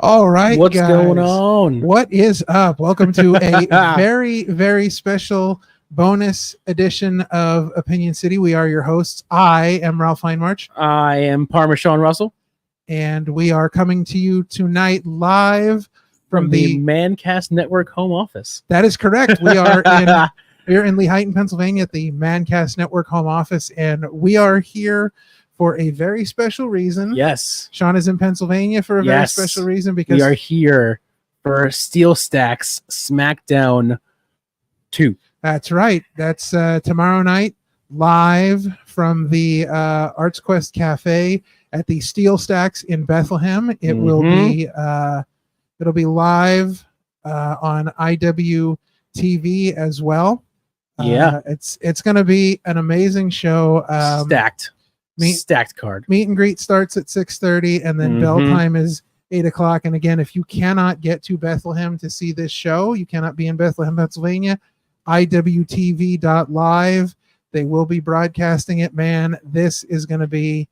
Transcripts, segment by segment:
All right, What's guys. going on? What is up? Welcome to a very, very special bonus edition of Opinion City. We are your hosts. I am Ralph Heinmarch. I am Parmesan Russell. And we are coming to you tonight live from the Mancast Network home office. That is correct. We are in Lehighton, Pennsylvania at the Mancast Network home office, and we are here for a very special reason. Yes. Sean is in Pennsylvania for a very special reason because we are here for Steelstacks Smackdown 2. That's right. That's tomorrow night, live from the Arts Quest Cafe at the Steelstacks in Bethlehem. It will be it'll be live on IWTV as well. It's going to be an amazing show. Stacked card. Meet and greet starts at 6:30, and then bell time is 8:00. And again, if you cannot get to Bethlehem to see this show, you cannot be in Bethlehem, Pennsylvania, IWTV.live. They will be broadcasting it. Man, this is going to be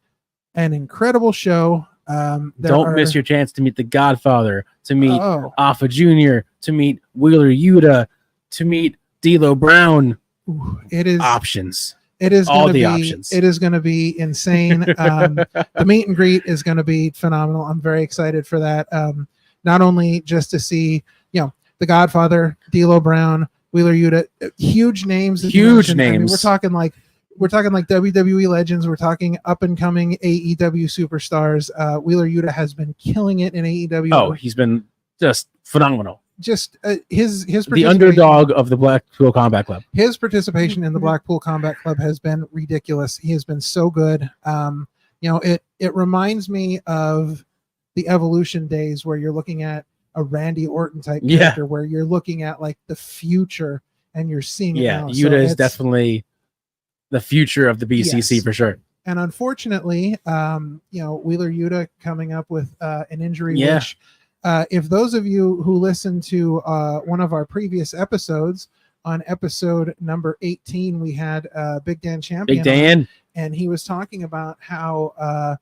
an incredible show. Don't miss your chance to meet the Godfather, to meet Alpha Jr., to meet Wheeler Yuta, to meet D'Lo Brown. It is options. It is all the options. It is going to be insane. The meet and greet is going to be phenomenal. I'm very excited for that. Not only just to see, the Godfather, D'Lo Brown, Wheeler Yuta, huge names. Huge names. I mean, we're talking like WWE legends. We're talking up and coming AEW superstars. Wheeler Yuta has been killing it in AEW. Oh, he's been just phenomenal. Just his the underdog of the Blackpool Combat Club. His participation in the Blackpool Combat Club has been ridiculous. He has been so good. It reminds me of the Evolution days where you're looking at a Randy Orton type character, where you're looking at like the future and you're seeing it now. Yuta is definitely the future of the BCC for sure. And unfortunately, Wheeler Yuta coming up with an injury, which if those of you who listened to one of our previous episodes, on episode number 18, we had Big Dan Champion. Big Dan. And he was talking about how,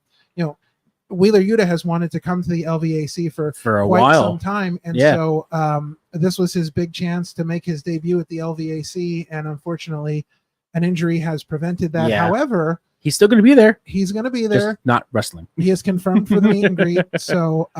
Wheeler Yuta has wanted to come to the LVAC for quite some time. And so this was his big chance to make his debut at the LVAC. And unfortunately, an injury has prevented that. Yeah. However, he's still going to be there. He's going to be there. Just not wrestling. He is confirmed for the meet and greet. So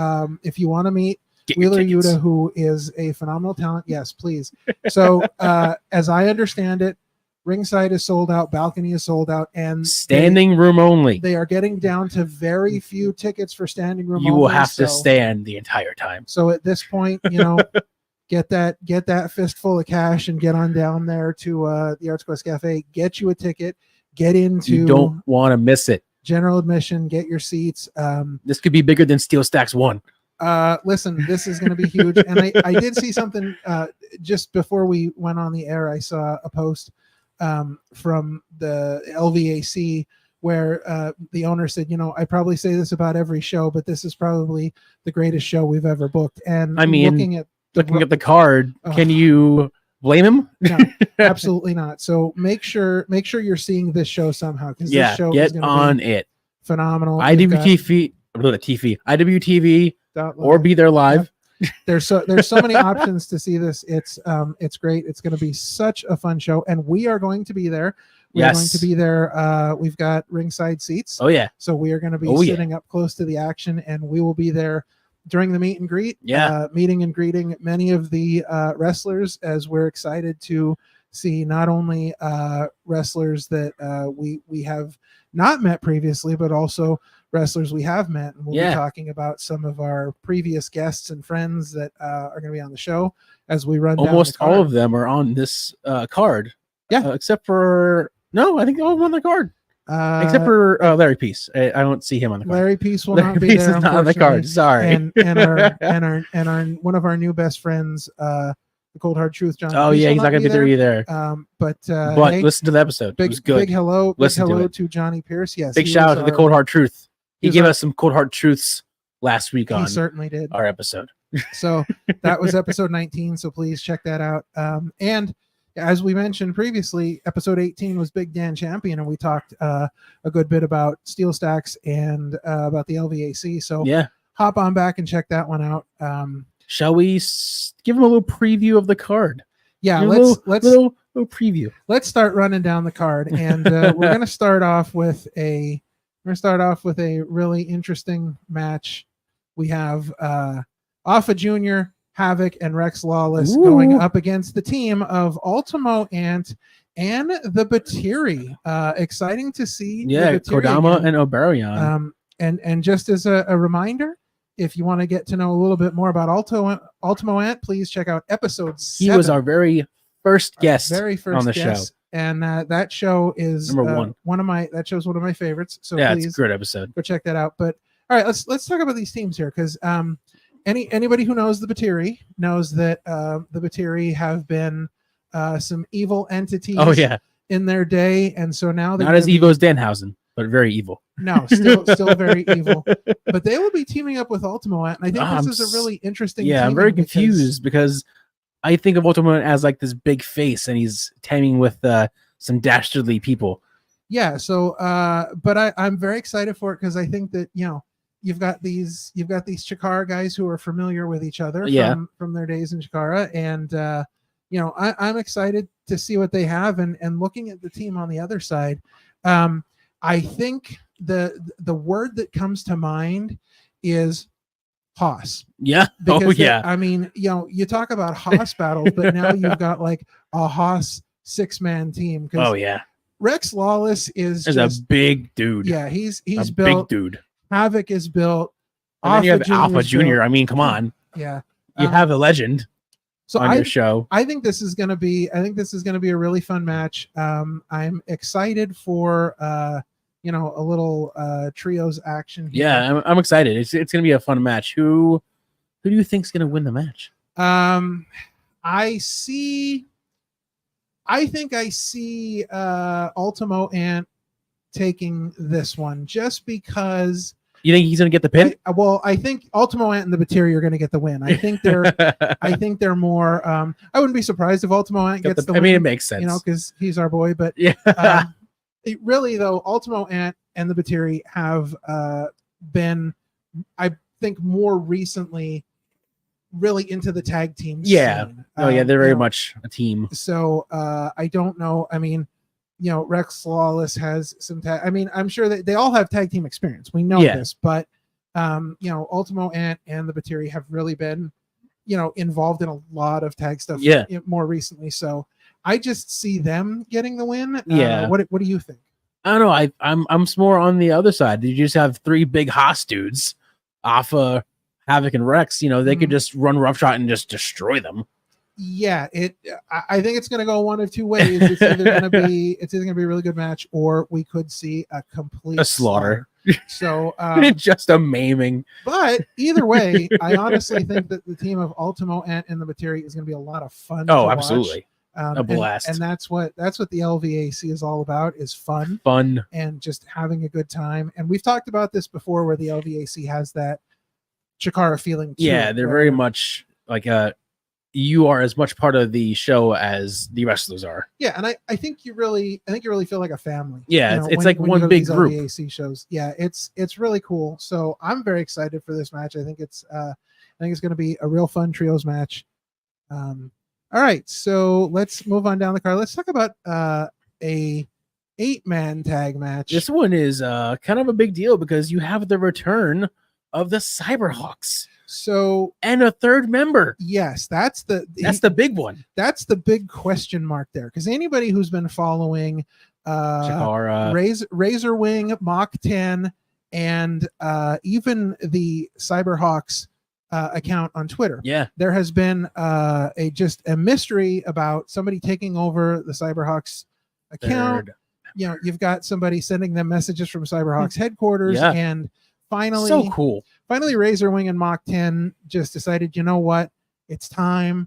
if you want to meet Wheeler Yuta, who is a phenomenal talent, yes, please. So as I understand it, ringside is sold out, balcony is sold out, and standing room only. They are getting down to very few tickets for standing room. You will have to stand the entire time. So at this point, get that fistful of cash and get on down there to the Arts Quest Cafe. Get you a ticket. Get into. You don't want to miss it. General admission. Get your seats. This could be bigger than Steelstacks 1. Listen, this is going to be huge. And I did see something just before we went on the air. I saw a post from the LVAC where the owner said, I probably say this about every show, but this is probably the greatest show we've ever booked. And I mean, looking at the card, can you blame him? No, absolutely not. So make sure you're seeing this show somehow, because this show get is going on be it. Phenomenal. IWTV or be there live. There's so many options to see this. It's great. It's going to be such a fun show, and we are going to be there. We're going to be there. We've got ringside seats. Oh yeah. So we are going to be sitting up close to the action, and we will be there during the meet and greet. Meeting and greeting many of the wrestlers, as we're excited to see not only wrestlers that we have not met previously, but also wrestlers we have met. And we'll be talking about some of our previous guests and friends that are going to be on the show as we run almost down all of them are on this card. Except for I think all of them on the card. Except for Larry Peace. I don't see him on the card. Larry Peace will not be there. Is not on the card. Sorry. And our one of our new best friends, the Cold Hard Truth, John. Oh yeah, he's not gonna be there either. But hey, listen to the episode. It was good. Big hello to Johnny Pierce. Yes. Big shout out to the Cold Hard Truth. He gave us some Cold Hard Truths last week on. He certainly did. Our episode. So that was episode 19. So please check that out. And as we mentioned previously, episode 18 was Big Dan Champion, and we talked a good bit about Steelstacks and about the LVAC. So hop on back and check that one out. Shall we give them a little preview of the card? Yeah, let's little preview. Let's start running down the card, and we're gonna start off with a really interesting match. We have Alpha Junior, Havoc, and Rex Lawless going up against the team of Ultimo Ant and the Batiri. Exciting to see. Yeah, Kodama and Oberion. And just as a reminder, if you want to get to know a little bit more about Ultimo Ant, please check out episode 7. He was our very first guest on the show. And that show is number one. That show's one of my favorites. So yeah, please it's a great episode. Go check that out. But all right, let's talk about these teams here, because anybody who knows the Batiri knows that the Batiri have been some evil entities in their day, and so now they're not as evil as Danhausen, but very evil. No, still very evil. But they will be teaming up with Ultimo Ant, and I think this is a really interesting. Yeah, I'm very confused because I think of Ultimo Ant as like this big face, and he's teaming with some dastardly people. Yeah. So, but I'm very excited for it because I think that you've got these Chikara guys who are familiar with each other from their days in Chikara, and I'm excited to see what they have, and looking at the team on the other side. I think the word that comes to mind is Haas. Yeah. Because I mean, you talk about Haas battles, but now you've got like a Haas 6-man team. Oh yeah. Rex Lawless is a big dude. Yeah, he's a built. Big dude. Havoc is built. And then you have Alpha Junior. I mean, come on. Yeah. You have a legend on your show. I think this is gonna be a really fun match. I'm excited for a little trios action here. Yeah, I'm excited. It's gonna be a fun match. Who do you think's gonna win the match? I think I see Ultimo Ant taking this one just because. You think he's gonna get the pin? I think Ultimo Ant and the Batiri are gonna get the win. I think they're more. I wouldn't be surprised if Ultimo Ant gets the win. I mean, it makes sense, because he's our boy. But yeah, really though, Ultimo Ant and the Batiri have been, I think, more recently really into the tag team scene. They're very much a team. So I don't know. I mean, Rex Lawless has some tag. I mean, I'm sure that they all have tag team experience. We know this, but Ultimo Ant and the Batiri have really been, involved in a lot of tag stuff. More recently. So I just see them getting the win. What do you think? I don't know. I'm more on the other side. You just have 3 big Haas dudes, Alpha, Havoc, and Rex. They could just run roughshod and just destroy them. Yeah, I think it's going to go one of two ways. It's either going to be a really good match, or we could see a complete slaughter. So just a maiming. But either way, I honestly think that the team of Ultimo Ant and the Batiri is going to be a lot of fun. Oh, absolutely. A blast. And that's what the LVAC is all about, is fun and just having a good time. And we've talked about this before, where the LVAC has that Chikara feeling too. Yeah, they're very much like you are as much part of the show as the wrestlers are. Yeah, and I think you really feel like a family. Yeah, it's like one big group. LVAC shows. Yeah, it's really cool. So I'm very excited for this match. I think it's going to be a real fun trios match. All right, so let's move on down the card. Let's talk about a 8-man tag match. This one is kind of a big deal because you have the return of the Cyberhawks. So, and a third member. Yes, that's the big one. That's the big question mark there, because anybody who's been following Chikara, Razor Wing, Mach 10, and even the Cyberhawks account on Twitter. Yeah, there has been just a mystery about somebody taking over the Cyberhawks account. You've got somebody sending them messages from Cyberhawks headquarters, and finally, so cool. Finally, Razor Wing and Mach 10 just decided, you know what? It's time.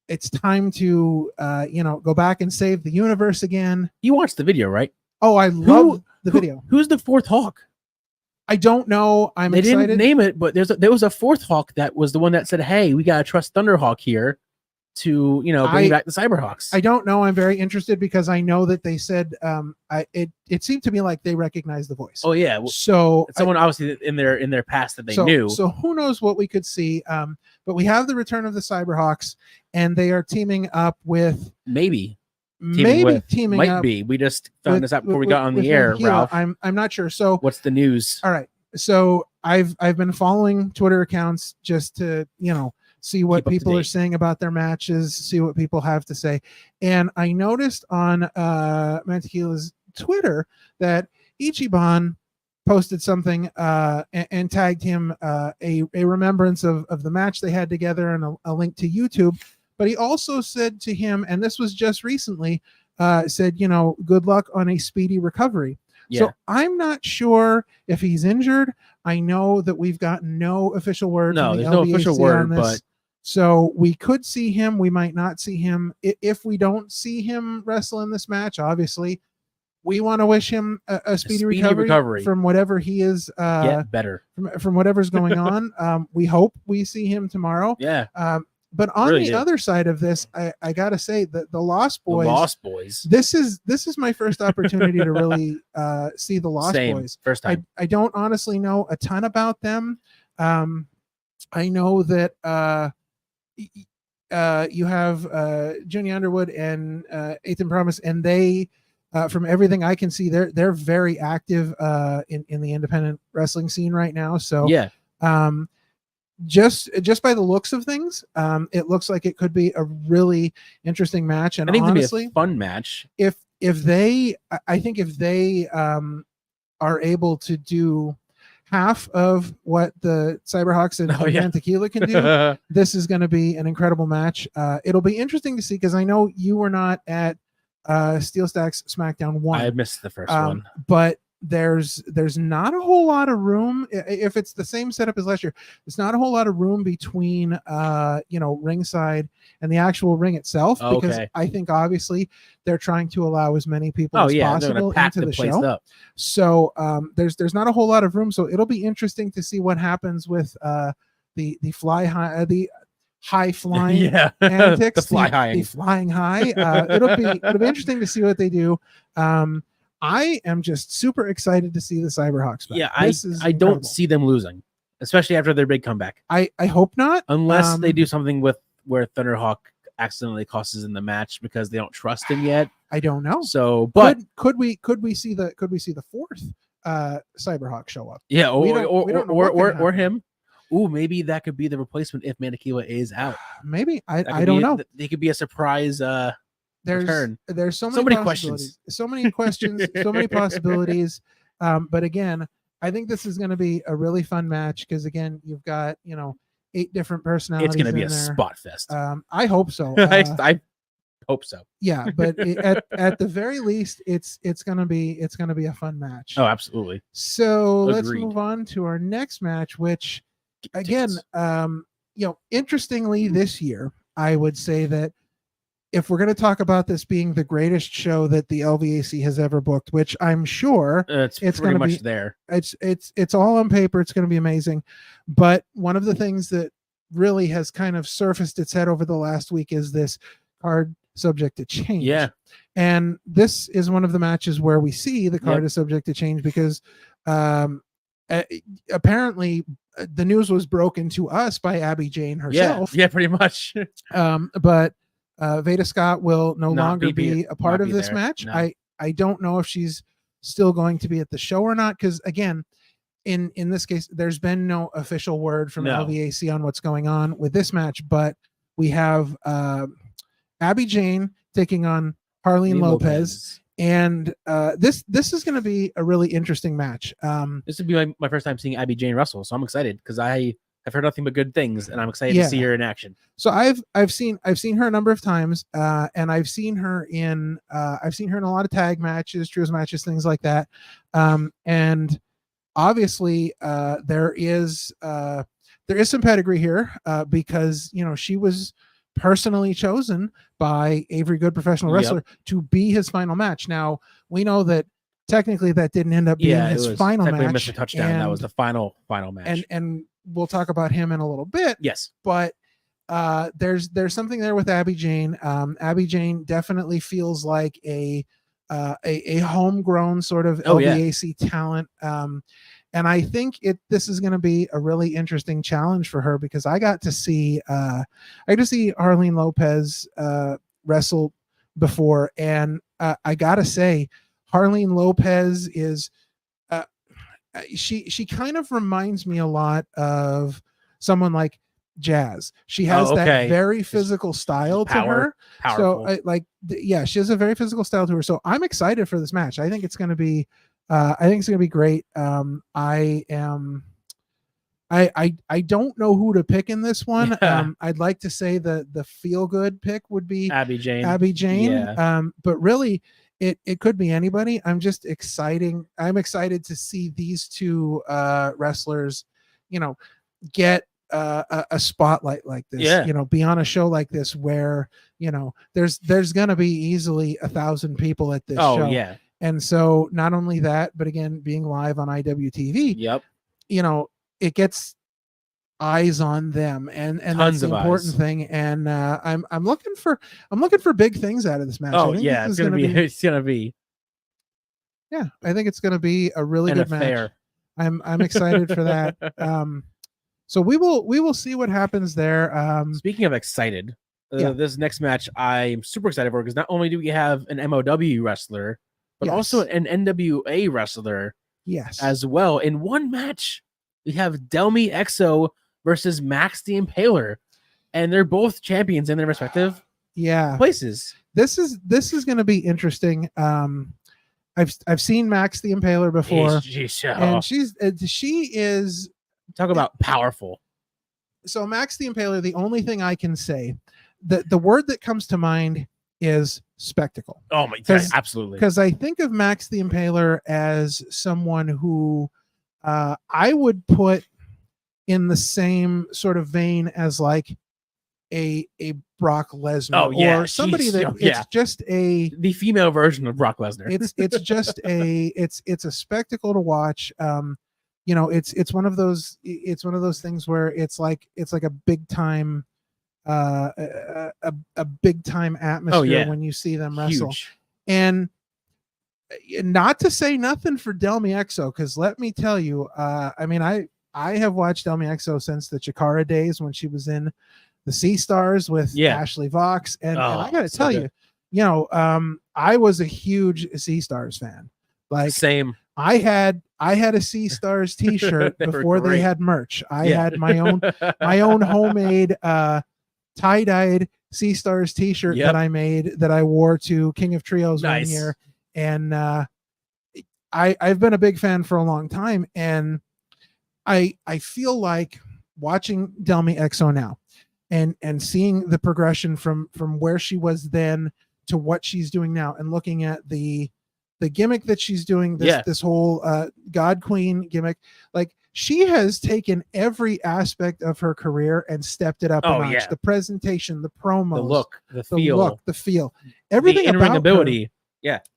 It's time to, go back and save the universe again. You watched the video, right? Oh, I love the video. Who's the 4th Hawk? I don't know. They didn't name it, but there was a 4th Hawk that was the one that said, "Hey, we gotta trust Thunderhawk here." to, bring back the Cyberhawks. I don't know. I'm very interested because I know that they said it seemed to me like they recognized the voice. Oh yeah. So someone obviously in their past that they knew. So who knows what we could see. But we have the return of the Cyberhawks, and they are teaming up with maybe teaming might up. be. We just found this out before we got on the air, Ralph. I'm not sure. So what's the news? All right. So I've been following Twitter accounts just to, see what people are saying about their matches, see what people have to say. And I noticed on Mantequila's Twitter that Ichiban posted something and tagged him a remembrance of the match they had together and a link to YouTube. But he also said to him, and this was just recently, said, good luck on a speedy recovery. Yeah. So I'm not sure if he's injured. I know that we've gotten no official word. No, there's no official word, but so we could see him. We might not see him. If we don't see him wrestle in this match, obviously, we want to wish him a speedy recovery from whatever he is. Get better from whatever's going on. We hope we see him tomorrow. Yeah. But on the other side of this, I gotta say that the Lost Boys. This is my first opportunity to really see the Lost Boys. First time. I don't honestly know a ton about them. I know that you have Junior Underwood and Ethan Promise, and they, from everything I can see, they're very active in the independent wrestling scene right now. So yeah. Just by the looks of things, it looks like it could be a really interesting match. And I think honestly, it'd be a fun match. If they are able to do half of what the Cyberhawks and Tequila can do, this is going to be an incredible match. It'll be interesting to see because I know you were not at Steelstacks Smackdown 1. I missed the first one, but there's not a whole lot of room. If it's the same setup as last year, there's not a whole lot of room between ringside and the actual ring itself, because I think obviously they're trying to allow as many people as possible into the show. Up. So there's not a whole lot of room. So it'll be interesting to see what happens with the high flying antics, the flying high. It'll be interesting to see what they do. I am just super excited to see the Cyberhawks back. Yeah, I don't see them losing, especially after their big comeback. I hope not, unless they do something with where Thunderhawk accidentally costs in the match because they don't trust him yet. I don't know. So, but could we see the fourth Cyberhawk show up? Yeah, or him. Ooh, maybe that could be the replacement if Mantequila is out. Maybe I don't know. They could be a surprise. There's so many questions, so many possibilities. But again, I think this is going to be a really fun match because again, you've got 8 different personalities. It's going to be a spot fest. I hope so. I hope so. Yeah, but at the very least, it's going to be a fun match. Oh, absolutely. So let's move on to our next match, which again, interestingly, this year I would say that if we're going to talk about this being the greatest show that the LVAC has ever booked, which I'm sure it's pretty much there. It's all on paper. It's going to be amazing. But one of the things that really has kind of surfaced its head over the last week is this card subject to change. Yeah. And this is one of the matches where we see the card is subject to change because apparently the news was broken to us by Abby Jane herself. Yeah, pretty much. But Veda Scott will no longer be a part of this match. No. I don't know if she's still going to be at the show or not, because again, in this case, there's been no official word from LVAC on what's going on with this match, but we have Abby Jane taking on Harleen Lopez. And this is going to be a really interesting match. This would be my first time seeing Abby Jane wrestle, so I'm excited because I've heard nothing but good things, and I'm excited to see her in action. So I've seen her a number of times, and I've seen her in a lot of tag matches, trios matches, things like that. And obviously, there is some pedigree here because she was personally chosen by Avery Good, professional wrestler, to be his final match. Now we know that technically that didn't end up being his final match. Missed a touchdown. That was the final match. And we'll talk about him in a little bit. Yes, but there's something there with Abby Jane. Abby Jane definitely feels like a homegrown sort of LVAC talent. And I think this is going to be a really interesting challenge for her, because I got to see Arlene Lopez wrestle before, and I gotta say, Arlene Lopez is she kind of reminds me a lot of someone like Jazz. She has that very physical style to her. Powerful. So she has a very physical style to her. So I'm excited for this match. I think it's going to be great. I don't know who to pick in this one. I'd like to say the feel good pick would be Abby Jane. Yeah. But really, it could be anybody. I'm excited to see these two wrestlers, get a spotlight like this. Be on a show like this where there's gonna be easily 1,000 people at this show. Yeah. And so not only that, but again, being live on IWTV. Yep. It gets eyes on them, and that's the important thing. And I'm looking for big things out of this match. It's gonna be. Yeah, I think it's gonna be a really good match. I'm excited for that. So we will see what happens there. Speaking of excited, this next match I'm super excited for, because not only do we have an MOW wrestler, but also an NWA wrestler as well. In one match, we have Delmy Exo versus Max the Impaler, and they're both champions in their respective places. This is going to be interesting. I've seen Max the Impaler before, and she is talk about powerful. So Max the Impaler, the only thing I can say, the word that comes to mind is spectacle. Oh my God, absolutely. Because I think of Max the Impaler as someone who I would put in the same sort of vein as like a Brock Lesnar, or somebody that it's just the female version of Brock Lesnar. It's just it's a spectacle to watch. It's one of those things where it's like a big time a big time atmosphere when you see them wrestle. Huge. And not to say nothing for Delmy Exo, because let me tell you, I have watched Delmy Exo since the Chikara days when she was in the Sea Stars with Ashley Vox, and I gotta tell you, I was a huge Sea Stars fan. Like, same. I had a Sea Stars t-shirt before they had merch. I had my own homemade tie-dyed Sea Stars t-shirt that I made, that I wore to King of Trios one year. And I've been a big fan for a long time, and I feel like watching Delmy Exo now and seeing the progression from where she was then to what she's doing now, and looking at the gimmick that she's doing, this whole God Queen gimmick, like, she has taken every aspect of her career and stepped it up a notch. The presentation, the promos, the feel, everything, the in-ring ability.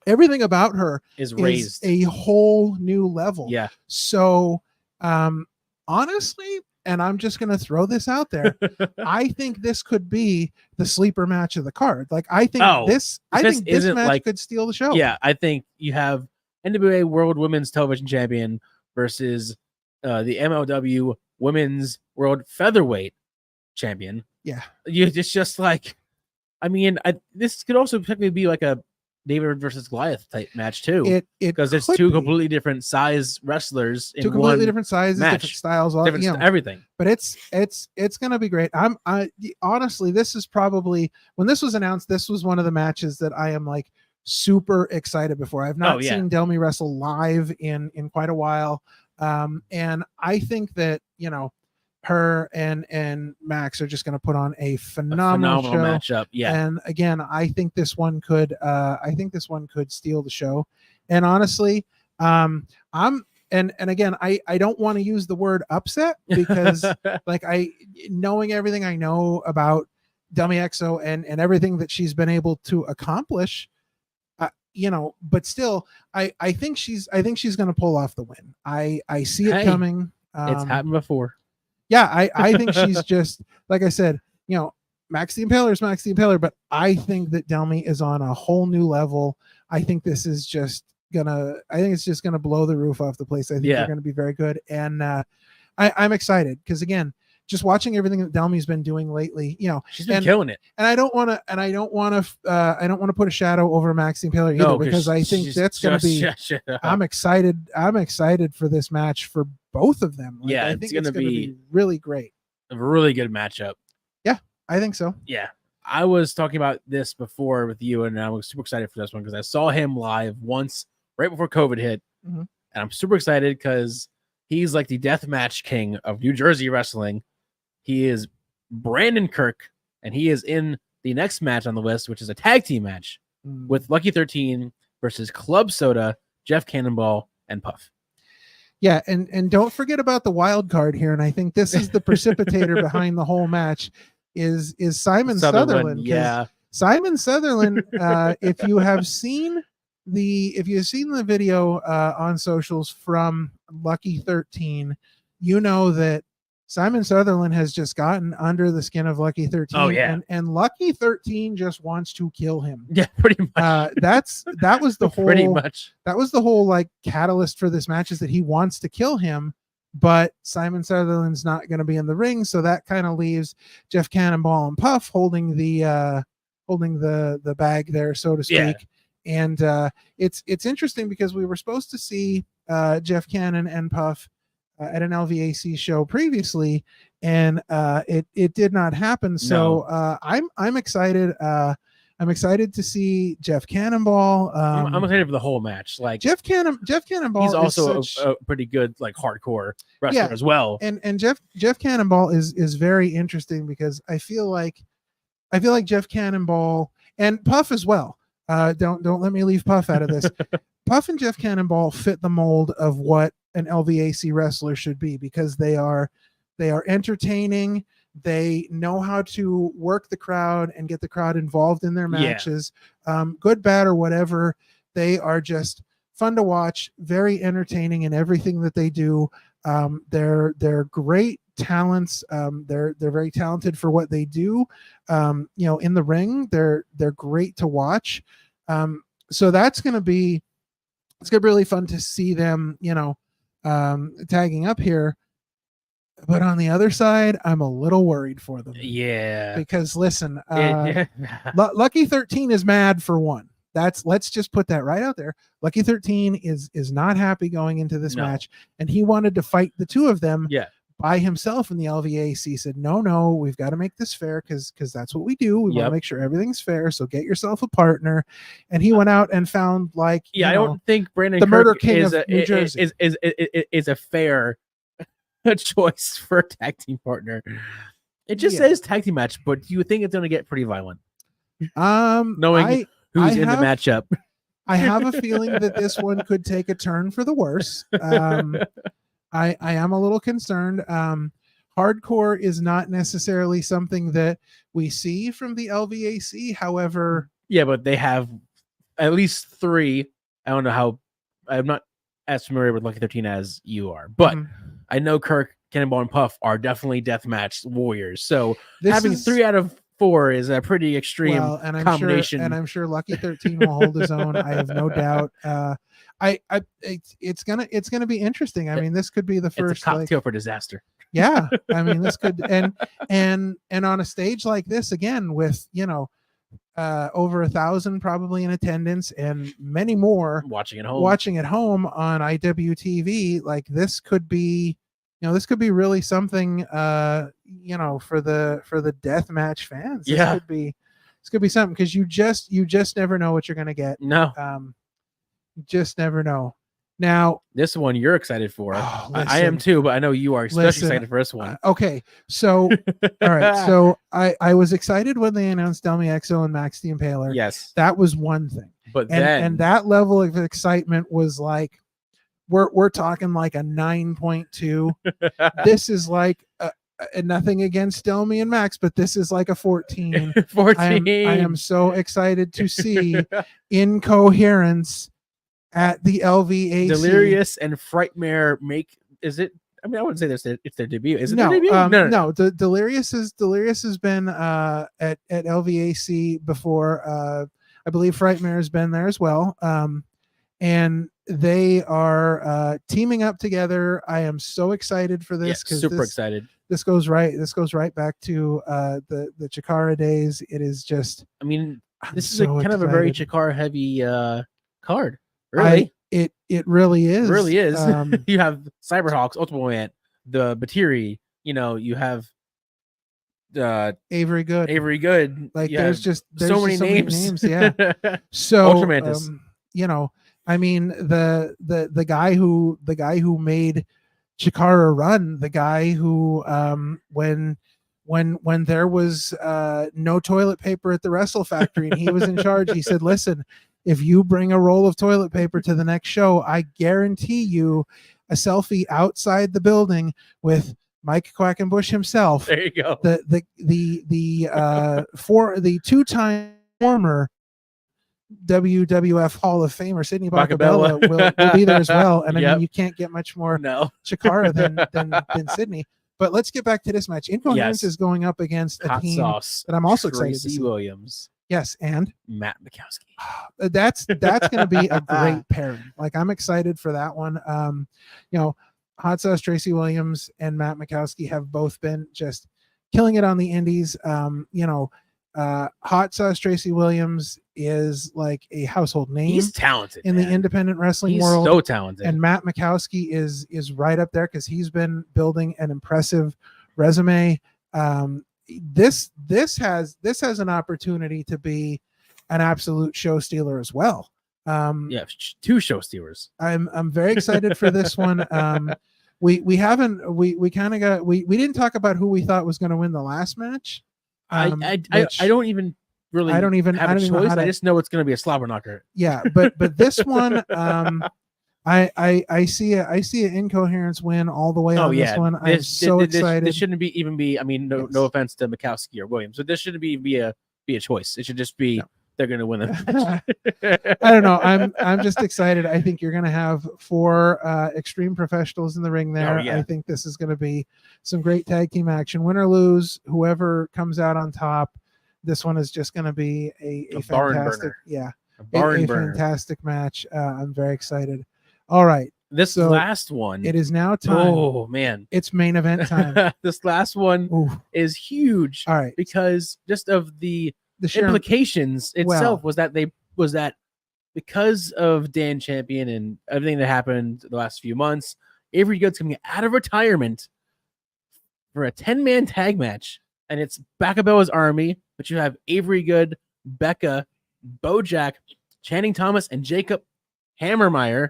Everything about her is raised a whole new level. So honestly, and I'm just going to throw this out there, I think this could be the sleeper match of the card. Like, I think this match could steal the show. Yeah, I think you have NWA World Women's Television Champion versus the MLW Women's World Featherweight Champion. Yeah. It's just like, this could also technically be like a David versus Goliath type match too, because it's two completely different size wrestlers in different sizes, different styles, everything. But it's gonna be great. Honestly, this is probably, when this was announced, this was one of the matches that I am like super excited before. I've not seen Delmy wrestle live in quite a while, and I think that her and Max are just going to put on a phenomenal show. Matchup. And again, I think this one could steal the show. And honestly, again, I don't want to use the word upset, because like, knowing everything I know about Delmy Exo and everything that she's been able to accomplish, but still, I think she's going to pull off the win. I see it coming. It's happened before. Yeah, I think she's just, like I said, Max the Impaler is Max the Impaler, but I think that Delmy is on a whole new level. I think this is just it's just gonna blow the roof off the place. I think they're gonna be very good, and I'm excited because again, just watching everything that Delmy's been doing lately, she's been killing it. And I don't want to put a shadow over Max the Impaler either, because I think that's going to be. I'm excited for this match for both of them. I think it's going to be really great. A really good matchup. Yeah, I think so. Yeah, I was talking about this before with you, and I was super excited for this one because I saw him live once right before COVID hit, and I'm super excited because he's like the deathmatch king of New Jersey wrestling. He is Brandon Kirk, and he is in the next match on the list, which is a tag team match with Lucky 13 versus Club Soda, Jeff Cannonball, and Puff. Yeah, and don't forget about the wild card here, and I think this is the precipitator behind the whole match is Simon Sutherland. Yeah, Simon Sutherland. If you have seen the video on socials from Lucky 13, you know that Simon Sutherland has just gotten under the skin of Lucky 13. Oh, yeah. And Lucky 13 just wants to kill him. Yeah, pretty much. That was the whole pretty much. That was the whole like catalyst for this match, is that he wants to kill him, but Simon Sutherland's not going to be in the ring, so that kind of leaves Jeff Cannonball and Puff holding the bag there, so to speak. Yeah. And it's interesting because we were supposed to see Jeff Cannon and Puff at an LVAC show previously, and it did not happen. So I'm excited. I'm excited to see Jeff Cannonball. I'm excited for the whole match. Like Jeff Cannonball. He's also a pretty good like hardcore wrestler as well. And Jeff Cannonball is very interesting because I feel like Jeff Cannonball and Puff as well. Don't let me leave Puff out of this. Puff and Jeff Cannonball fit the mold of what an LVAC wrestler should be, because they are entertaining. They know how to work the crowd and get the crowd involved in their matches. Good, bad, or whatever. They are just fun to watch, very entertaining in everything that they do. They're great talents. They're very talented for what they do. In the ring, they're great to watch. So it's gonna be really fun to see them, tagging up here. But on the other side, I'm a little worried for them. Yeah. Because listen, Lucky 13 is mad for one. Let's just put that right out there. Lucky 13 is not happy going into this match, and he wanted to fight the two of them by himself in the LVAC. Said, no, we've got to make this fair because that's what we do. We want to make sure everything's fair. So get yourself a partner. And he went out and found I don't think Brandon the Kirk murder king of New Jersey is a fair choice for a tag team partner. It just says tag team match, but you think it's going to get pretty violent. Knowing who's in the matchup. I have a feeling that this one could take a turn for the worse. I am a little concerned. Hardcore is not necessarily something that we see from the LVAC. However, but they have at least 3. I don't know how. I'm not as familiar with Lucky 13 as you are, but I know Kirk, Cannonball, and Puff are definitely deathmatch warriors. So having 3 out of 4 is a pretty extreme combination. I'm sure Lucky 13 will hold his own. I have no doubt. It's gonna be interesting. I mean, this could be the first it's a cocktail for disaster. Yeah, I mean, this could and on a stage like this again with over 1,000 probably in attendance and many more watching at home on IWTV. Like this could be really something for the deathmatch fans. This could be something, because you just never know what you're gonna get. No. You just never know. Now, this one you're excited for. I am too, but I know you are especially excited for this one. Okay, so all right, so I was excited when they announced Delmy Exo and Max the Impaler. Yes, that was one thing. But then that level of excitement was like, we're talking like a 9.2. This is like nothing against Delmy and Max, but this is like a 14. 14. I am so excited to see Incoherence at the LVAC. Delirious and Frightmare I mean, I wouldn't say it's their debut. Is it No, their debut? No. Delirious has been at LVAC before. I believe Frightmare has been there as well. And they are teaming up together. I am so excited for this because super excited. This goes right back to the Chikara days. It is just. I mean, this is kind of a very Chikara heavy card. Really, it really is. It really is. You have Cyberhawks, Ultimate Ant, the Batiri. You know, you have Avery Good. Like there's so many names. Yeah. So Ultramantis. You know, I mean the guy who made Chikara run, the guy who when there was no toilet paper at the Wrestle Factory and he was in charge, he said, listen, if you bring a roll of toilet paper to the next show, I guarantee you a selfie outside the building with Mike Quackenbush himself. There you go. For the two-time former WWF Hall of Famer Sidney Bacabella will be there as well. And I mean, you can't get much more Chikara than Sidney. But let's get back to this match. Incoherence is going up against a team that I'm also excited to see. Tracy Williams. Yes, and Matt Mikowski. That's going to be a great pairing. Like, I'm excited for that one. You know, Hot Sauce Tracy Williams and Matt Mikowski have both been just killing it on the indies. You know, Hot Sauce Tracy Williams is like a household name. He's talented in the independent wrestling world. So talented. And Matt Mikowski is right up there because he's been building an impressive resume. This has an opportunity to be an absolute show stealer as well. Two show stealers. I'm very excited for this one. We didn't talk about who we thought was going to win the last match. I don't even really have a choice. I just know it's going to be a slobber knocker. Yeah, but this one, I see an Incoherence win all the way on this one. I'm so excited. This shouldn't even be. I mean, no offense to Mikowski or Williams, but this shouldn't be a choice. It should just be they're going to win the match. I don't know. I'm just excited. I think you're going to have 4 extreme professionals in the ring there. I think this is going to be some great tag team action. Win or lose, whoever comes out on top, this one is just going to be a fantastic, fantastic match. I'm very excited. All right. This last one. It is now time. Oh, man. It's main event time. This last one is huge. All right. Because just of the implications itself was that because of Dan Champion and everything that happened the last few months, Avery Good's coming out of retirement for a 10-man tag match. And it's Bacabella's Army, but you have Avery Good, Becca, Bojack, Channing Thomas, and Jacob Hammermeyer.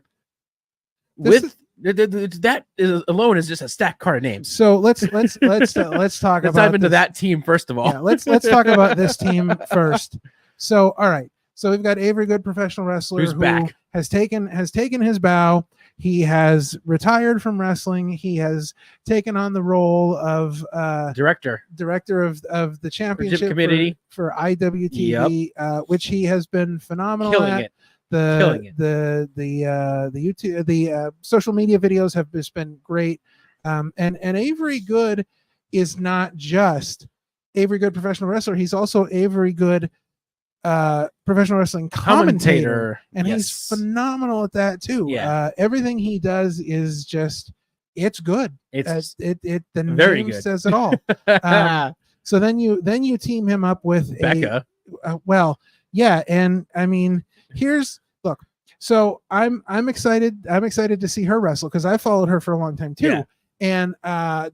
That alone is just a stacked card of names. So let's talk let's about dive into that team first of all. Yeah, let's talk about this team first. So all right. So we've got Avery Good, professional wrestler who back. has taken his bow. He has retired from wrestling. He has taken on the role of director of the championship committee for IWTV, which he has been phenomenal killing at. it. The YouTube, the social media videos have just been great. And Avery Good is not just Avery Good professional wrestler. He's also Avery Good professional wrestling commentator. And he's phenomenal at that too. Yeah. Everything he does is just, it's good. It's the very name good. says it all. So then you team him up with Becca. And I mean, look. So I'm excited. I'm excited to see her wrestle because I followed her for a long time too. Yeah. And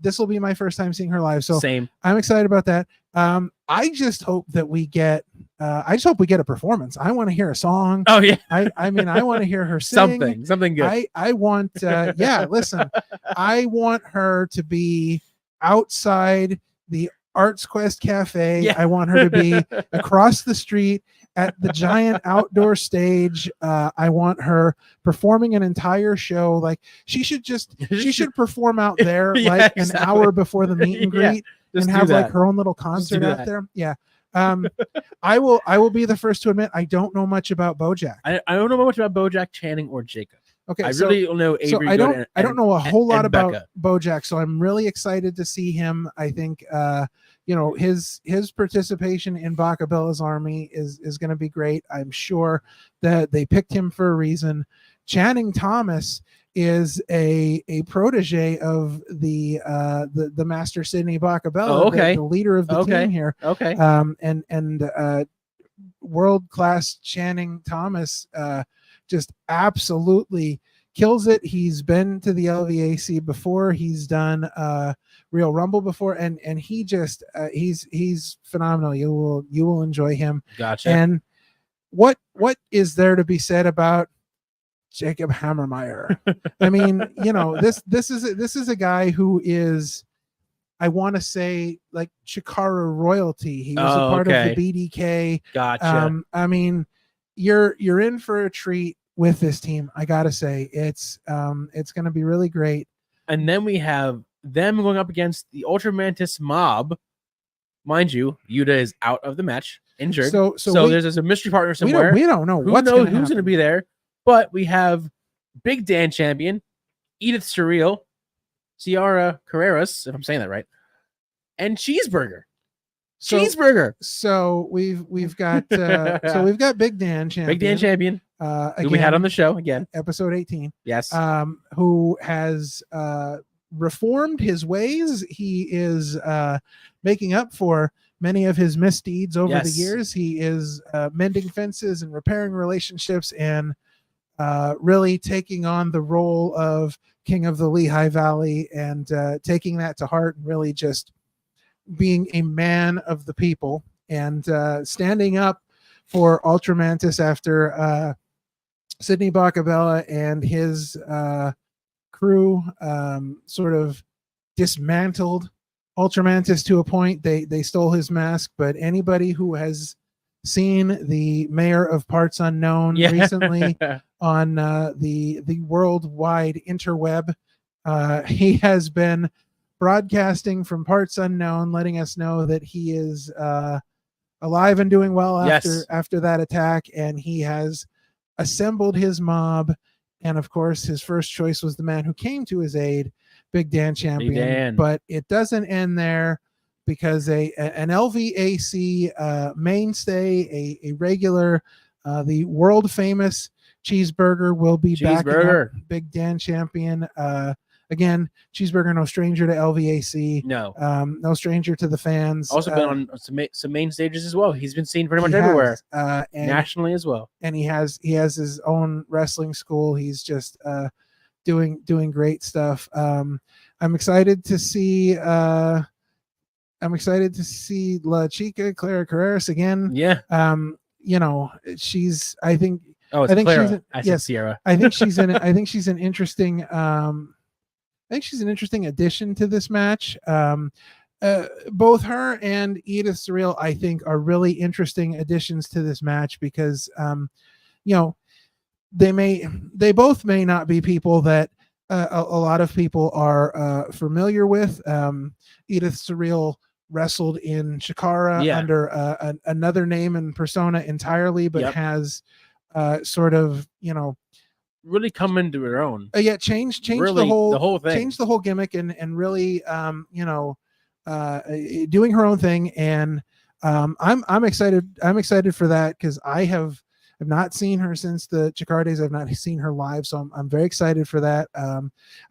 this will be my first time seeing her live. So same. I'm excited about that. I just hope that we get a performance. I want to hear a song. Oh yeah. I mean, I want to hear her sing. Something good. I want listen, I want her to be outside the Arts Quest Cafe. Yeah. I want her to be across the street at the giant outdoor stage. I want her performing an entire show. Like she should perform out there like an hour before the meet and greet and have like her own little concert out there. Yeah. I will be the first to admit I don't know much about Bojack. I don't know much about Bojack, Channing, or Jacob. Okay, I really don't know Avery. I don't know a whole lot about Becca. Bojack, so I'm really excited to see him. I think his participation in Baka Bella's army is going to be great. I'm sure that they picked him for a reason. Channing Thomas is a protege of the Master Sydney Baka Bella, the leader of the team here. Okay. And world class Channing Thomas just absolutely kills it. He's been to the LVAC before. He's done Real Rumble before, and he just he's phenomenal. You will enjoy him. Gotcha. And what is there to be said about Jacob Hammermeyer? I mean, this is a guy who is, I want to say, like Chikara royalty. He was a part of the BDK. Gotcha. I mean, you're in for a treat with this team. I gotta say, it's going to be really great. And then we have them going up against the Ultra Mantis mob. Mind you, Yuta is out of the match, injured. So there's a mystery partner somewhere. We don't know who's going to be there. But we have Big Dan champion, Edith Surreal, Ciara Carreras, if I'm saying that right, and Cheeseburger. So we've got Big Dan champion. Big Dan champion. Again, who we had on the show again, episode 18. Yes. Who has reformed his ways. He is making up for many of his misdeeds over the years. He is mending fences and repairing relationships and really taking on the role of King of the Lehigh Valley and taking that to heart and really just being a man of the people and standing up for Ultra Mantis after Sydney Baka Bella and his crew sort of dismantled Ultra Mantis to a point. They stole his mask, but anybody who has seen the mayor of Parts Unknown recently on the worldwide interweb, he has been broadcasting from Parts Unknown, letting us know that he is alive and doing well after that attack, and he has assembled his mob. And of course, his first choice was the man who came to his aid, Big Dan champion. Big Dan. But it doesn't end there, because an LVAC mainstay, a regular, the world famous Cheeseburger will be back. Big Dan champion. Again, Cheeseburger, no stranger to LVAC. No. No stranger to the fans. Also been on some main stages as well. He's been seen pretty much everywhere, nationally as well. And he has his own wrestling school. He's just doing great stuff. I'm excited to see. I'm excited to see La Chica Clara Carreras again. Yeah. She's. I think. Oh, it's Clara. Sierra. I think she's in. I think she's an interesting. I think she's an interesting addition to this match. Both her and Edith Surreal, I think, are really interesting additions to this match because, they both may not be people that a lot of people are familiar with. Edith Surreal wrestled in Chikara under another name and persona entirely, but has sort of, really come into her own. Change really, the whole thing. Change the whole gimmick and really doing her own thing. And I'm excited. I'm excited for that because I've not seen her since the Chikara days. I've not seen her live, so I'm very excited for that. I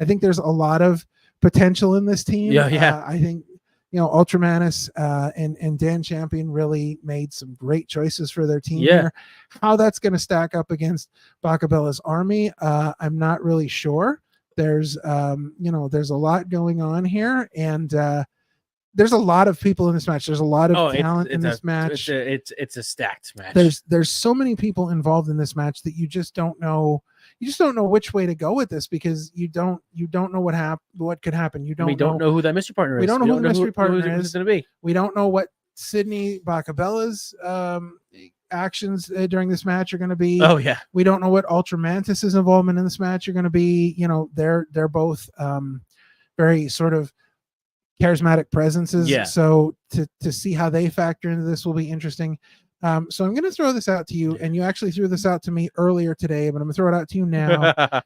think there's a lot of potential in this team. I think Ultra Mantis and Dan Champion really made some great choices for their team here. How that's going to stack up against Baka Bella's army, I'm not really sure. There's there's a lot going on here, and there's a lot of people in this match. There's a lot of talent in this match. It's a stacked match. There's so many people involved in this match that you just don't know. You just don't know which way to go with this because you don't know what could happen. We don't know who that mystery partner is. We don't know who the mystery partner is going to be. We don't know what Sydney Baka Bella's actions during this match are going to be. Oh yeah. We don't know what Ultra Mantis's involvement in this match are going to be. They're both very sort of charismatic presences. So to see how they factor into this will be interesting. So I'm going to throw this out to you, and you actually threw this out to me earlier today, but I'm going to throw it out to you now.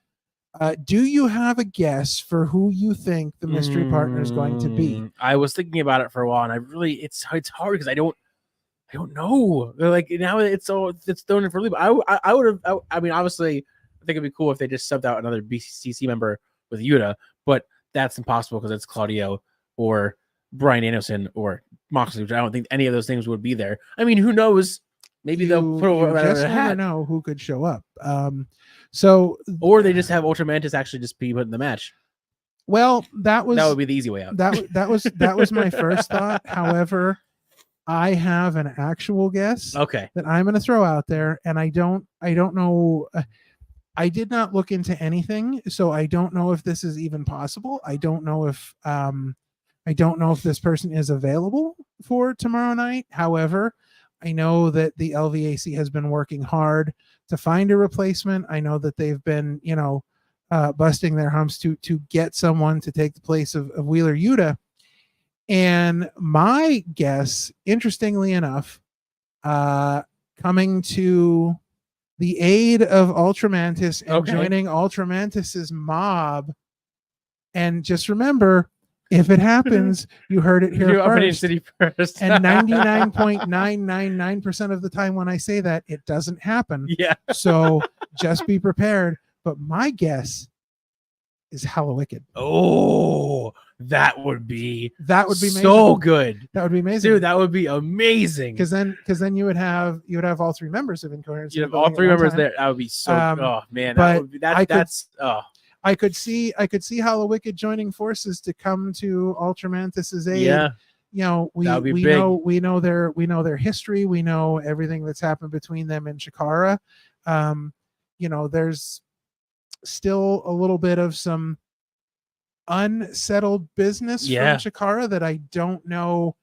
Do you have a guess for who you think the mystery partner is going to be? I was thinking about it for a while, and I really it's hard because I don't know. Like now it's thrown in for a loop. I would have. I mean, obviously, I think it'd be cool if they just subbed out another BCC member with Yuta, but that's impossible because it's Claudio or Bryan Danielson or Moxley, which I don't think any of those things would be there. I mean, who knows? Maybe they'll put you just never know who could show up. Or they just have Ultra Mantis actually just be put in the match. Well, that would be the easy way out. That was my first thought. However, I have an actual guess. Okay. That I'm going to throw out there, and I don't know. I did not look into anything, so I don't know if this is even possible. I don't know if this person is available for tomorrow night. However, I know that the LVAC has been working hard to find a replacement. I know that they've been, busting their humps to get someone to take the place of Wheeler Yuta. And my guess, interestingly enough, coming to the aid of Ultramantis and joining Ultramantis's mob. And just remember, if it happens, you heard it here first. City first. And 99.999% of the time when I say that, it doesn't happen. Yeah. So just be prepared. But my guess is Hallowicked. Oh, that would be amazing. So good. That would be amazing. Dude, that would be amazing. Because then you would have all three members of Incoherence. You'd have all three members there. That would be so oh man, that would be I could see Hallowicked joining forces to come to Ultramantis's aid. Yeah. We know their history. We know everything that's happened between them and Chikara. There's still a little bit of some unsettled business from Chikara that I don't know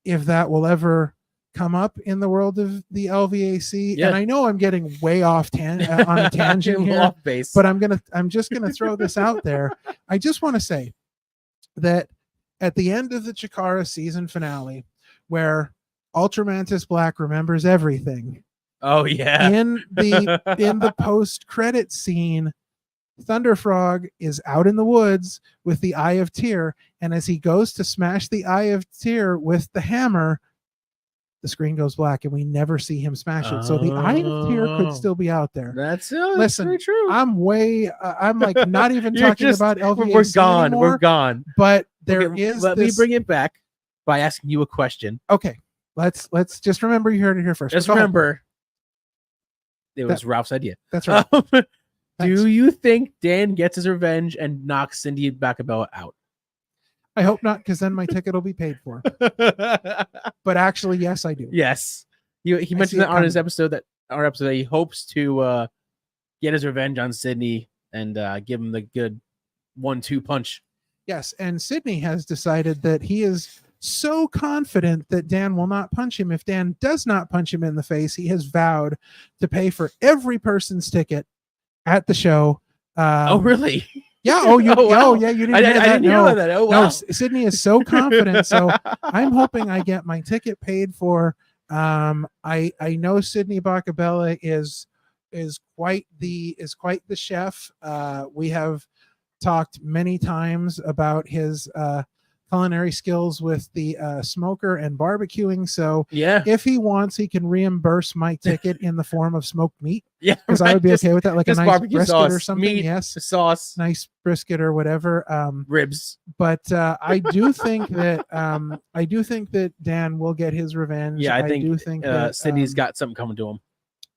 if that will ever come up in the world of the LVAC. And I know I'm getting way off on a tangent here, off base. But I'm just gonna throw this out there. I just want to say that at the end of the Chikara season finale, where Ultramantis Black remembers everything. Oh yeah. In the post-credit scene, Thunderfrog is out in the woods with the Eye of Tyr, and as he goes to smash the Eye of Tyr with the hammer, the screen goes black and we never see him smash it. So the Eye of Tyr could still be out there. That's very true. I'm like not even talking about LVAC We're gone. anymore, We're gone. But let me bring it back by asking you a question. Okay. Let's just remember you heard it here first. Just remember it was Ralph's idea. That's right. Do you think Dan gets his revenge and knocks Cindy Bacabella out? I hope not, because then my ticket will be paid for. But actually, yes, I do. Yes. He mentioned that on his episode that he hopes to get his revenge on Sydney and give him the good 1-2 punch. Yes, and Sydney has decided that he is so confident that Dan will not punch him. If Dan does not punch him in the face, he has vowed to pay for every person's ticket at the show. Oh, really? Yeah. Oh, you didn't hear that? I didn't hear that. Oh, wow. No, Sydney is so confident. So I'm hoping I get my ticket paid for. I know Sydney Bacabella is quite the chef. We have talked many times about his culinary skills with the smoker and barbecuing. So if he wants, he can reimburse my ticket in the form of smoked meat. Yeah, because I would be okay with that, like a nice brisket sauce, or something. Meat, yes, sauce, nice brisket or whatever. Ribs. But I do think that Dan will get his revenge. Yeah, I do think that Sydney's got something coming to him.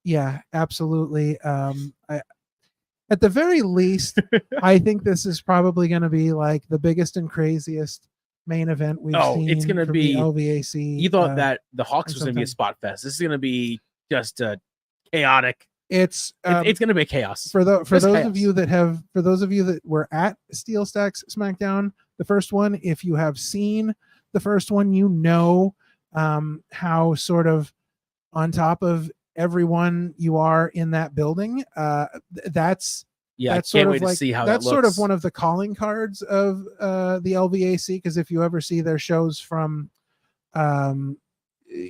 Yeah, absolutely. At the very least, I think this is probably going to be like the biggest and craziest main event we've seen. It's going to be LVAC. You thought that the Hawks was going to be a spot fest. This is going to be just chaotic. It's going to be chaos. For those of you that were at Steelstacks Smackdown, the first one, if you have seen the first one, you know how sort of on top of everyone you are in that building. That's sort of like, that's sort of one of the calling cards of the LVAC, because if you ever see their shows from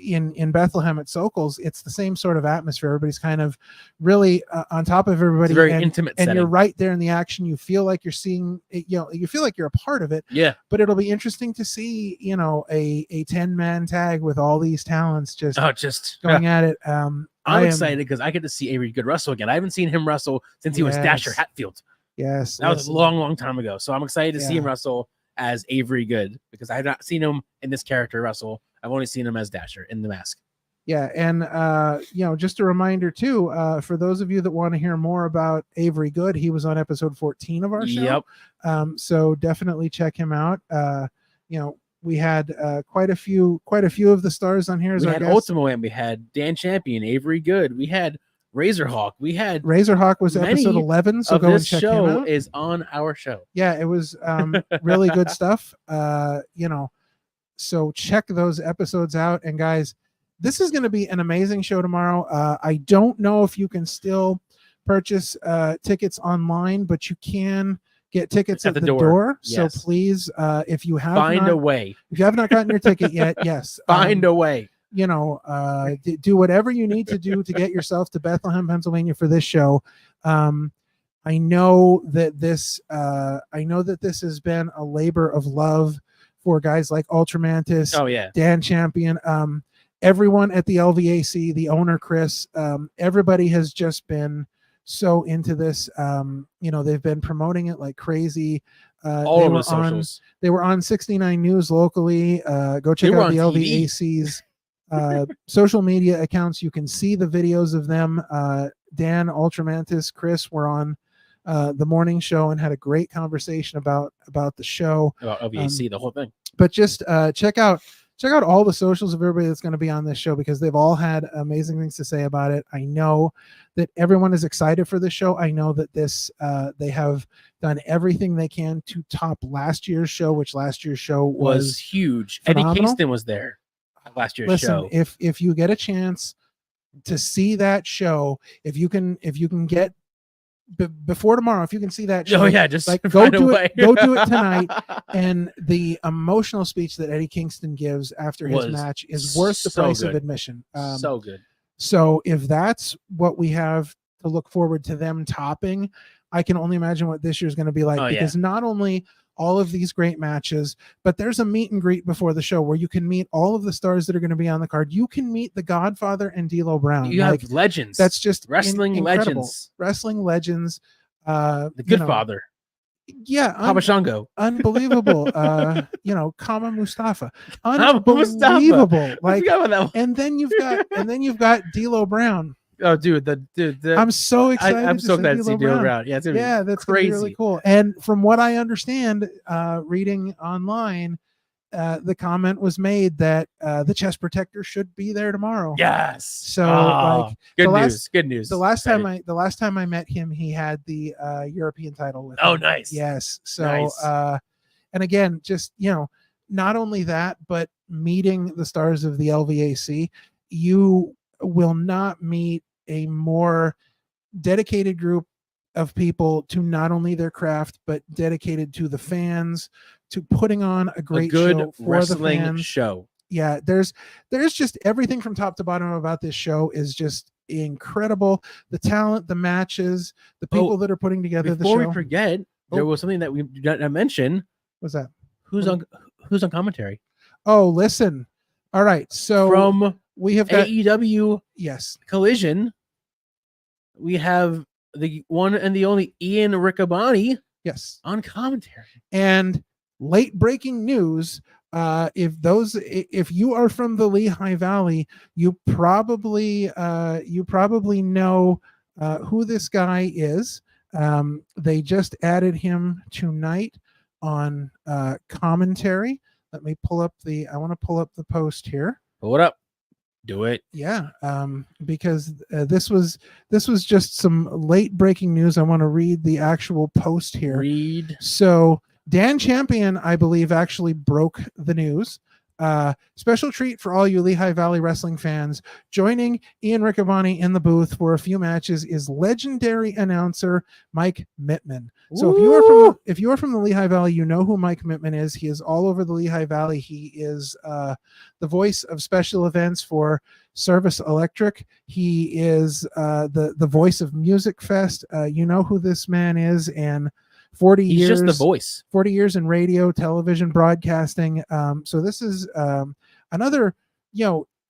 in Bethlehem at Sokol's, it's the same sort of atmosphere. Everybody's kind of really on top of everybody. It's a very intimate and setting. You're right there in the action. You feel like you're seeing it, you feel like you're a part of it. Yeah. But it'll be interesting to see, a 10-man tag with all these talents just going at it. I'm excited because I get to see Avery Good wrestle again. I haven't seen him wrestle since he was Dasher Hatfield. Yes. That was a long time ago. So I'm excited to see him wrestle as Avery Good because I have not seen him in this character wrestle. I've only seen him as Dasher in the mask. Yeah. And, just a reminder too, for those of you that want to hear more about Avery Good, he was on episode 14 of our show. Yep. So definitely check him out. We had quite a few of the stars on here. We had Ultimo, and we had Dan Champion, Avery Good. We had Razorhawk. Razorhawk was episode 11. So go and check him out. This show is on our show. Yeah, it was really good stuff. So check those episodes out. And guys, this is going to be an amazing show tomorrow. I don't know if you can still purchase tickets online, but you can get tickets at the door. Yes. So please, if you have a way. If you have not gotten your ticket yet, yes. Find a way. Do whatever you need to do to get yourself to Bethlehem, Pennsylvania for this show. I know that this has been a labor of love for guys like Ultramantis, Dan Champion, everyone at the LVAC, the owner Chris, everybody has just been so into this. They've been promoting it like crazy. All over the socials. They were on 69 News locally. Go check out the LVAC's social media accounts. You can see the videos of them. Dan, Ultramantis, Chris were on the morning show and had a great conversation about the show, about LVAC, the whole thing. But just check out all the socials of everybody that's going to be on this show because they've all had amazing things to say about it. I know that everyone is excited for this show. I know that they have done everything they can to top last year's show, which last year's show was huge. Phenomenal. Eddie Kingston was there last year's show. If you get a chance to see that show, if you can get before tomorrow, if you can see that show, just go do it tonight. And the emotional speech that Eddie Kingston gives after his match is worth the price of admission. So good. So if that's what we have to look forward to them topping, I can only imagine what this year is going to be like, because not only all of these great matches, but there's a meet and greet before the show where you can meet all of the stars that are going to be on the card. You can meet the Godfather and D'Lo Brown. You have legends. That's just wrestling legends. Wrestling legends. The Good Father. Yeah. Papa Shango. Unbelievable. Kama Mustafa. Unbelievable. Like, and then you've got D'Lo Brown. Oh, dude, I'm so excited. I'm so glad to see D'Lo Brown. Yeah, that's crazy. Really cool. And from what I understand, reading online, the comment was made that the chest protector should be there tomorrow. Yes. So good news. The last time I met him, he had the European title with him. Oh, nice. Yes. So nice. And again, just not only that, but meeting the stars of the LVAC, you will not meet a more dedicated group of people to not only their craft, but dedicated to the fans, to putting on a great show for the fans. Show. Yeah, there's just everything from top to bottom about this show is just incredible. The talent, the matches, the people that are putting together the show. Before we forget, there was something that we did not mention. What's that? Who's on commentary? Oh, listen. All right, so from we have got AEW. Yes, Collision. We have the one and the only Ian Riccaboni. Yes, on commentary. And late breaking news. If you are from the Lehigh Valley, you probably know who this guy is. They just added him tonight on commentary. Let me pull up I want to pull up the post here. Pull it up. Do it. Yeah. Because this was just some late breaking news. I want to read the actual post here. Read. So Dan Champion, I believe, actually broke the news. Special treat for all you Lehigh Valley wrestling fans. Joining Ian Riccaboni in the booth for a few matches is legendary announcer Mike Mittman. So if you are from the Lehigh Valley, you know who Mike Mittman is. He is all over the Lehigh Valley. He is the voice of special events for Service Electric. He is the voice of Music Fest. You know who this man is, and 40 He's years, just the voice. 40 years in radio, television, broadcasting. So this is another,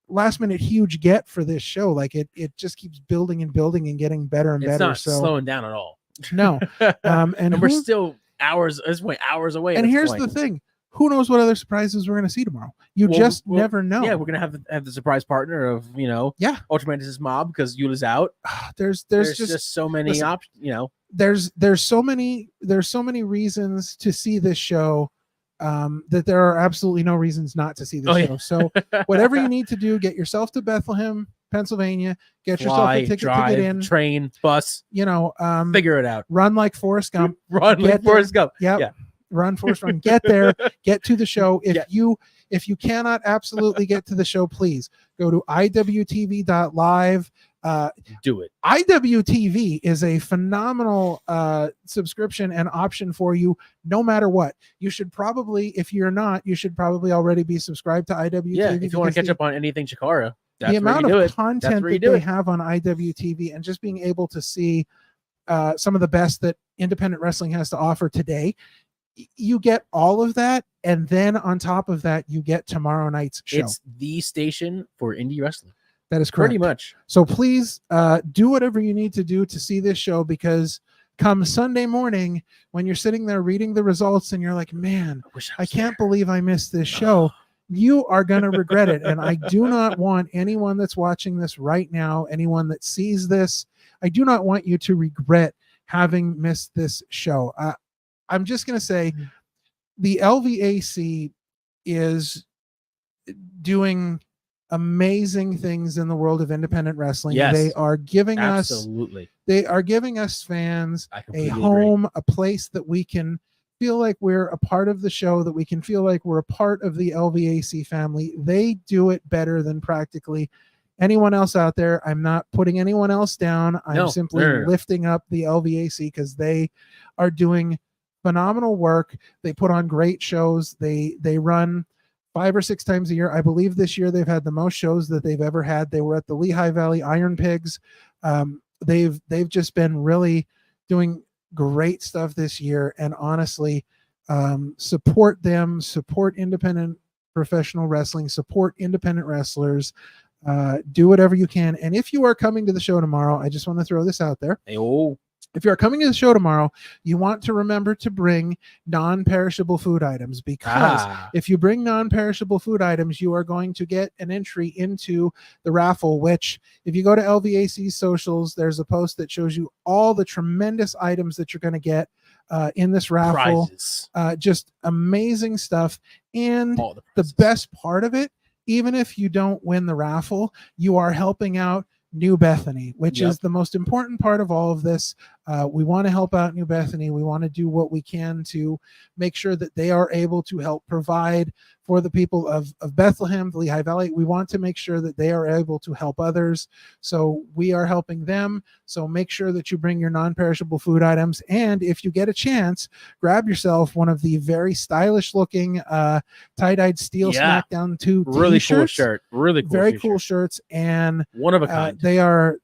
last minute huge get for this show. Like it just keeps building and building and getting better and better. It's not slowing down at all. No. And we're still hours away. And here's the thing. Who knows what other surprises we're going to see tomorrow? You just never know. Yeah, we're going to have the surprise partner of, Ultramantis' mob because Eula's out. There's just so many options, There's so many reasons to see this show that there are absolutely no reasons not to see this show. So whatever you need to do, get yourself to Bethlehem, Pennsylvania, get yourself a ticket to get in, train, bus, figure it out. Run like Forrest Gump. Forrest Gump. Yep. Yeah. Run, Forrest, run. Get there. Get to the show. If you cannot absolutely get to the show, please go to iwtv.live. Do it. IWTV is a phenomenal subscription and option for you no matter what. You should probably, if you're not, you should probably already be subscribed to IWTV. Yeah, if you want to catch up on anything Chikara, the amount of content that they have on IWTV and just being able to see some of the best that independent wrestling has to offer today, you get all of that, and then on top of that, you get tomorrow night's show. It's the station for indie wrestling. That is correct. Pretty much. So please do whatever you need to do to see this show, because come Sunday morning, when you're sitting there reading the results and you're like, man, I can't believe I missed this show, you are going to regret it. And I do not want anyone that's watching this right now, anyone that sees this, I do not want you to regret having missed this show. I'm just going to say the LVAC is doing amazing things in the world of independent wrestling. Yes, they are giving us fans a home, a place that we can feel like we're a part of the show, that we can feel like we're a part of the LVAC family. They do it better than practically anyone else out there. I'm not putting anyone else down. I'm simply lifting up the LVAC because they are doing phenomenal work. They put on great shows. They run 5 or 6 times a year. I believe this year they've had the most shows that they've ever had. They were at the Lehigh Valley Iron Pigs. They've just been really doing great stuff this year. And honestly, support them, support independent professional wrestling, support independent wrestlers. Do whatever you can. And if you are coming to the show tomorrow, I just want to throw this out there. If you're coming to the show tomorrow, you want to remember to bring non-perishable food items, because if you bring non-perishable food items, you are going to get an entry into the raffle, which if you go to LVAC socials, there's a post that shows you all the tremendous items that you're going to get in this raffle. Just amazing stuff. And the best part of it, even if you don't win the raffle, you are helping out New Bethany, which is the most important part of all of this. We want to help out New Bethany. We want to do what we can to make sure that they are able to help provide for the people of Bethlehem, the Lehigh Valley. We want to make sure that they are able to help others. So we are helping them. So make sure that you bring your non-perishable food items. And if you get a chance, grab yourself one of the very stylish looking tie-dyed Steel Smackdown 2 really t-shirts. Cool shirt. Really cool. Very cool shirts. And one of a kind. They are,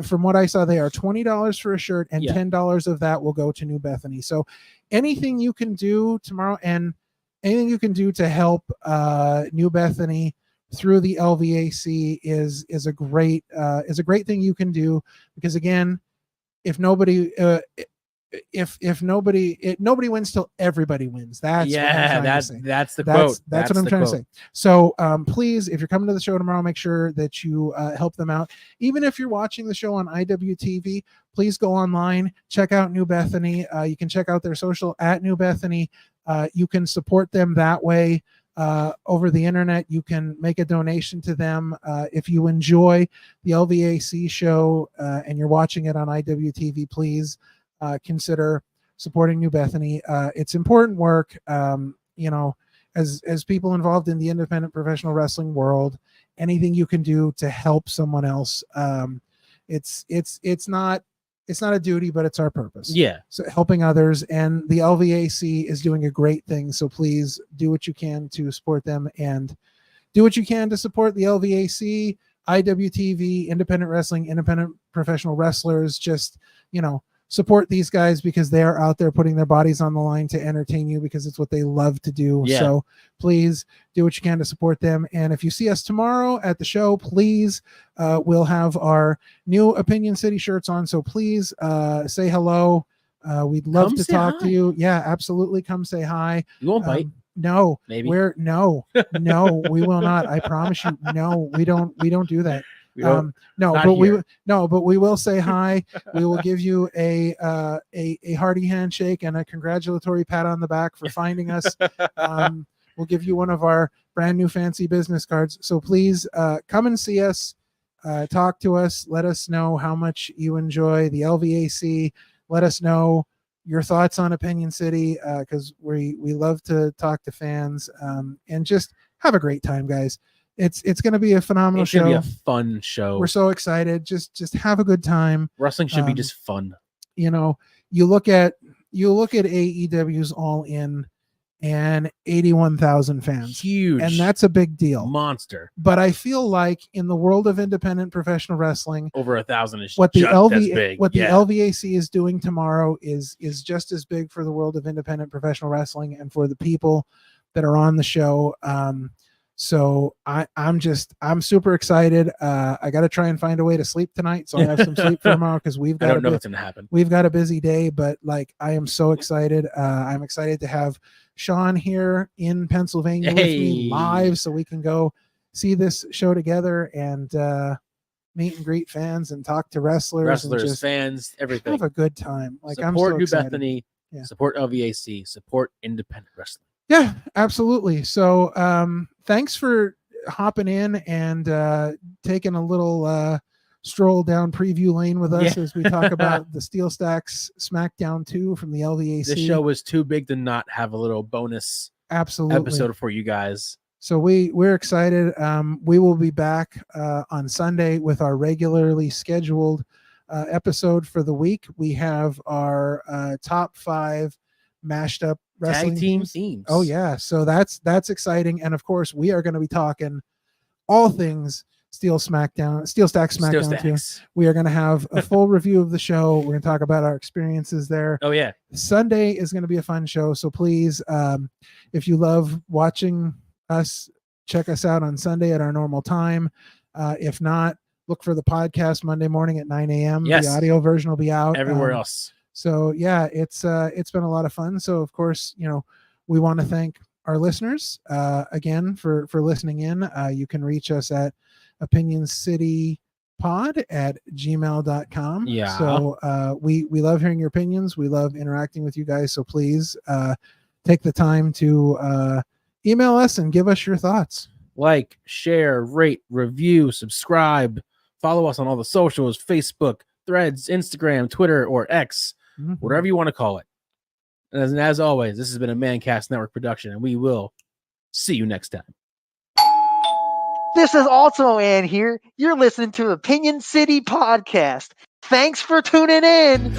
from what I saw, they are $20 for a shirt, and $10 of that will go to New Bethany. So anything you can do tomorrow, and anything you can do to help New Bethany through the LVAC is a great thing you can do, because again, if nobody nobody wins till everybody wins. That's the quote. That's what I'm trying to say. So please, if you're coming to the show tomorrow, make sure that you help them out. Even if you're watching the show on IWTV, please go online, check out New Bethany. You can check out their social at New Bethany. You can support them that way over the internet. You can make a donation to them. If you enjoy the LVAC show and you're watching it on IWTV, please consider supporting New Bethany. It's important work. as people involved in the independent professional wrestling world, anything you can do to help someone else, it's not a duty, but it's our purpose. Yeah. So helping others, and the LVAC is doing a great thing. So please do what you can to support them, and do what you can to support the LVAC, IWTV, independent wrestling, independent professional wrestlers. Just, support these guys, because they are out there putting their bodies on the line to entertain you, because it's what they love to do. Yeah. So please do what you can to support them. And if you see us tomorrow at the show, please, we'll have our new Opinion City shirts on. So please say hello. We'd love to talk to you. Yeah, absolutely. Come say hi. You won't bite. No, maybe. No, we will not. I promise you. No, we don't do that. But we will say hi. We will give you a hearty handshake and a congratulatory pat on the back for finding us. We'll give you one of our brand new fancy business cards. So please come and see us, talk to us, let us know how much you enjoy the LVAC. Let us know your thoughts on Opinion City, because we love to talk to fans, and just have a great time, guys. It's going to be a phenomenal show. It's going to be a fun show. We're so excited. Just have a good time. Wrestling should be just fun. You look at AEW's All In, and 81,000 fans. Huge. And that's a big deal. Monster. But I feel like in the world of independent professional wrestling, over 1,000 is what the just as big. What the LVAC is doing tomorrow is just as big for the world of independent professional wrestling and for the people that are on the show. So I'm super excited. I got to try and find a way to sleep tonight, so I have some sleep for tomorrow, because we've got what's going to happen. We've got a busy day, but I am so excited. I'm excited to have Sean here in Pennsylvania with me live, so we can go see this show together and meet and greet fans and talk to wrestlers, and just fans, everything. Have a good time. Support I'm so New excited. Bethany. Yeah. Support LVAC. Support independent wrestling. Yeah, absolutely. So thanks for hopping in and taking a little stroll down preview lane with us as we talk about the Steelstacks Smackdown 2 from the LVAC. This show was too big to not have a little bonus episode for you guys. So we're excited. We will be back on Sunday with our regularly scheduled episode for the week. We have our top 5 mashed up wrestling tag team themes. Oh yeah, so that's exciting. And of course, we are going to be talking all things Steelstacks Smackdown 2. We are going to have a full review of the show. We're going to talk about our experiences there. Oh yeah, Sunday is going to be a fun show. So please, if you love watching us, check us out on Sunday at our normal time. If not, look for the podcast Monday morning at 9 a.m. Yes. The audio version will be out everywhere else. So yeah, it's been a lot of fun. So of course, we want to thank our listeners again for listening in. You can reach us at opinioncitypod@gmail.com. Yeah. So we love hearing your opinions. We love interacting with you guys. So please take the time to email us and give us your thoughts. Like, share, rate, review, subscribe, follow us on all the socials: Facebook, Threads, Instagram, Twitter, or X. Whatever you want to call it. And as always, this has been a Mancast Network production, and we will see you next time. This is also Ann here. You're listening to Opinion City Podcast. Thanks for tuning in.